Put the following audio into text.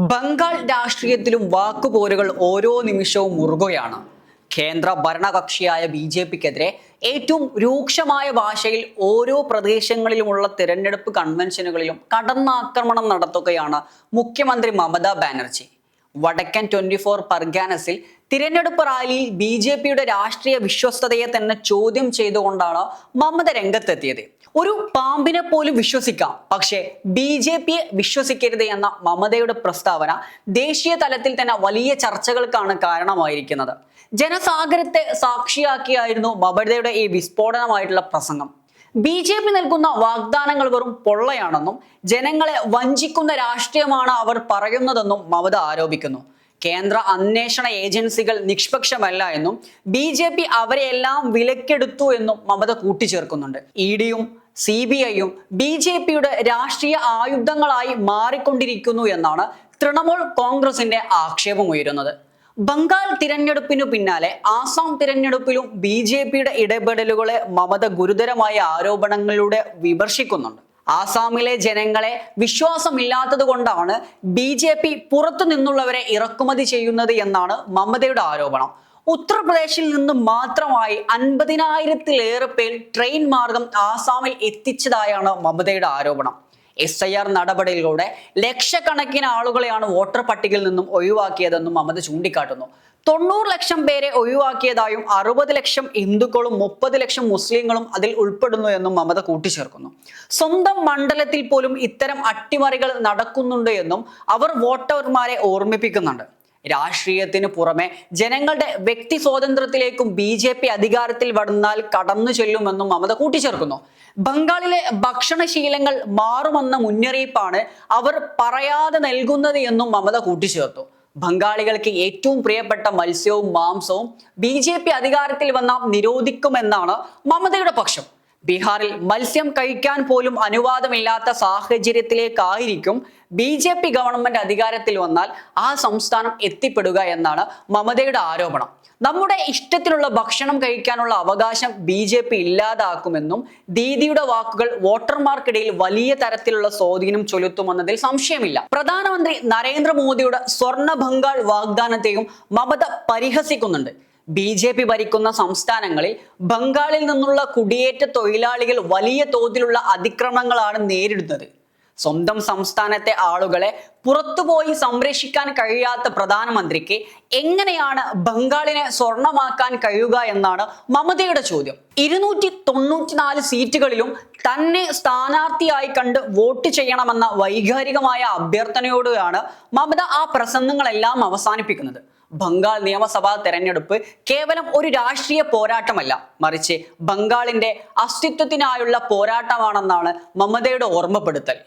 ബംഗാൾ രാഷ്ട്രീയത്തിലും വാക്കുപോരുകൾ ഓരോ നിമിഷവും മുറുകുകയാണ്. കേന്ദ്ര ഭരണകക്ഷിയായ BJPക്കെതിരെ ഏറ്റവും രൂക്ഷമായ ഭാഷയിൽ ഓരോ പ്രദേശങ്ങളിലുമുള്ള തിരഞ്ഞെടുപ്പ് കൺവെൻഷനുകളിലും കടന്നാക്രമണം നടത്തുകയാണ് മുഖ്യമന്ത്രി മമതാ ബാനർജി. വടക്കൻ 24 പർഗാനസിൽ തിരഞ്ഞെടുപ്പ് റാലിയിൽ BJPയുടെ രാഷ്ട്രീയ വിശ്വസ്തതയെ തന്നെ ചോദ്യം ചെയ്തുകൊണ്ടാണ് മമത രംഗത്തെത്തിയത്. ഒരു പാമ്പിനെ പോലും വിശ്വസിക്കാം, പക്ഷേ BJPയെ വിശ്വസിക്കരുത് എന്ന മമതയുടെ പ്രസ്താവന ദേശീയ തലത്തിൽ തന്നെ വലിയ ചർച്ചകൾക്കാണ് കാരണമായിരിക്കുന്നത്. ജനസാഗരത്തെ സാക്ഷിയാക്കിയായിരുന്നു മമതയുടെ ഈ വിസ്ഫോടനമായിട്ടുള്ള പ്രസംഗം. BJP നൽകുന്ന വാഗ്ദാനങ്ങൾ വെറും പൊള്ളയാണെന്നും ജനങ്ങളെ വഞ്ചിക്കുന്ന രാഷ്ട്രീയമാണ് അവർ പറയുന്നതെന്നും മമത ആരോപിക്കുന്നു. കേന്ദ്ര അന്വേഷണ ഏജൻസികൾ നിഷ്പക്ഷമല്ല എന്നും BJP അവരെയെല്ലാം വിലക്കെടുത്തു എന്നും മമത കൂട്ടിച്ചേർക്കുന്നുണ്ട്. EDയും CBIയും BJPയുടെ രാഷ്ട്രീയ ആയുധങ്ങളായി മാറിക്കൊണ്ടിരിക്കുന്നു എന്നാണ് തൃണമൂൽ കോൺഗ്രസിന്റെ ആക്ഷേപമുയരുന്നത്. ബംഗാൾ തിരഞ്ഞെടുപ്പിനു പിന്നാലെ ആസാം തിരഞ്ഞെടുപ്പിലും BJPയുടെ ഇടപെടലുകളെ മമത ഗുരുതരമായ ആരോപണങ്ങളിലൂടെ വിമർശിക്കുന്നുണ്ട്. ആസാമിലെ ജനങ്ങളെ വിശ്വാസമില്ലാത്തത് കൊണ്ടാണ് BJP പുറത്തു നിന്നുള്ളവരെ ഇറക്കുമതി ചെയ്യുന്നത് എന്നാണ് മമതയുടെ ആരോപണം. ഉത്തർപ്രദേശിൽ നിന്ന് മാത്രമായി 50,000-ലേറെ പേർ ട്രെയിൻ മാർഗം ആസാമിൽ എത്തിച്ചതായാണ് മമതയുടെ ആരോപണം. SIR നടപടികളിലൂടെ ലക്ഷക്കണക്കിന് ആളുകളെയാണ് വോട്ടർ പട്ടികയിൽ നിന്നും ഒഴിവാക്കിയതെന്നും മമത ചൂണ്ടിക്കാട്ടുന്നു. 90 ലക്ഷം പേരെ ഒഴിവാക്കിയതായും 60 ലക്ഷം ഹിന്ദുക്കളും 30 ലക്ഷം മുസ്ലിങ്ങളും അതിൽ ഉൾപ്പെടുന്നു എന്നും മമത കൂട്ടിച്ചേർക്കുന്നു. സ്വന്തം മണ്ഡലത്തിൽ പോലും ഇത്തരം അട്ടിമറികൾ നടക്കുന്നുണ്ട് എന്നും അവർ വോട്ടർമാരെ ഓർമ്മിപ്പിക്കുന്നുണ്ട്. രാഷ്ട്രീയത്തിന് പുറമെ ജനങ്ങളുടെ വ്യക്തി സ്വാതന്ത്ര്യത്തിലേക്കും BJP അധികാരത്തിൽ വന്നാൽ കടന്നു ചെല്ലുമെന്നും മമത കൂട്ടിച്ചേർക്കുന്നു. ബംഗാളിലെ ഭക്ഷണശീലങ്ങൾ മാറുമെന്ന മുന്നറിയിപ്പാണ് അവർ പറയാതെ നൽകുന്നത് എന്നും മമത കൂട്ടിച്ചേർത്തു. ബംഗാളികൾക്ക് ഏറ്റവും പ്രിയപ്പെട്ട മത്സ്യവും മാംസവും BJP അധികാരത്തിൽ വന്നാൽ നിരോധിക്കുമെന്നാണ് മമതയുടെ പക്ഷം. ബീഹാറിൽ മത്സ്യം കഴിക്കാൻ പോലും അനുവാദമില്ലാത്ത സാഹചര്യത്തിലേക്കായിരിക്കും BJP ഗവൺമെന്റ് അധികാരത്തിൽ വന്നാൽ ആ സംസ്ഥാനം എത്തിപ്പെടുക എന്നാണ് മമതയുടെ ആരോപണം. നമ്മുടെ ഇഷ്ടത്തിനുള്ള ഭക്ഷണം കഴിക്കാനുള്ള അവകാശം BJP ഇല്ലാതാക്കുമെന്നും ദീദിയുടെ വാക്കുകൾ വോട്ടർമാർക്കിടയിൽ വലിയ തരത്തിലുള്ള സ്വാധീനം ചെലുത്തുമെന്നതിൽ സംശയമില്ല. പ്രധാനമന്ത്രി നരേന്ദ്രമോദിയുടെ സ്വർണ്ണ ബംഗാൾ വാഗ്ദാനത്തെയും മമത പരിഹസിക്കുന്നുണ്ട്. BJP ഭരിക്കുന്ന സംസ്ഥാനങ്ങളിൽ ബംഗാളിൽ നിന്നുള്ള കുടിയേറ്റ തൊഴിലാളികൾ വലിയ തോതിലുള്ള അതിക്രമങ്ങളാണ് നേരിടുന്നത്. സ്വന്തം സംസ്ഥാനത്തെ ആളുകളെ പുറത്തുപോയി സംരക്ഷിക്കാൻ കഴിയാത്ത പ്രധാനമന്ത്രിക്ക് എങ്ങനെയാണ് ബംഗാളിനെ സ്വർണമാക്കാൻ കഴിയുക എന്നാണ് മമതയുടെ ചോദ്യം. 294 സീറ്റുകളിലും തന്നെ സ്ഥാനാർത്ഥിയായി കണ്ട് വോട്ട് ചെയ്യണമെന്ന വൈകാരികമായ അഭ്യർത്ഥനയോടെയാണ് മമത ആ പ്രസംഗങ്ങളെല്ലാം അവസാനിപ്പിക്കുന്നത്. ബംഗാൾ നിയമസഭാ തെരഞ്ഞെടുപ്പ് കേവലം ഒരു രാഷ്ട്രീയ പോരാട്ടമല്ല, മറിച്ച് ബംഗാളിന്റെ അസ്തിത്വത്തിനായുള്ള പോരാട്ടമാണെന്നാണ് മമതയുടെ ഓർമ്മപ്പെടുത്തൽ.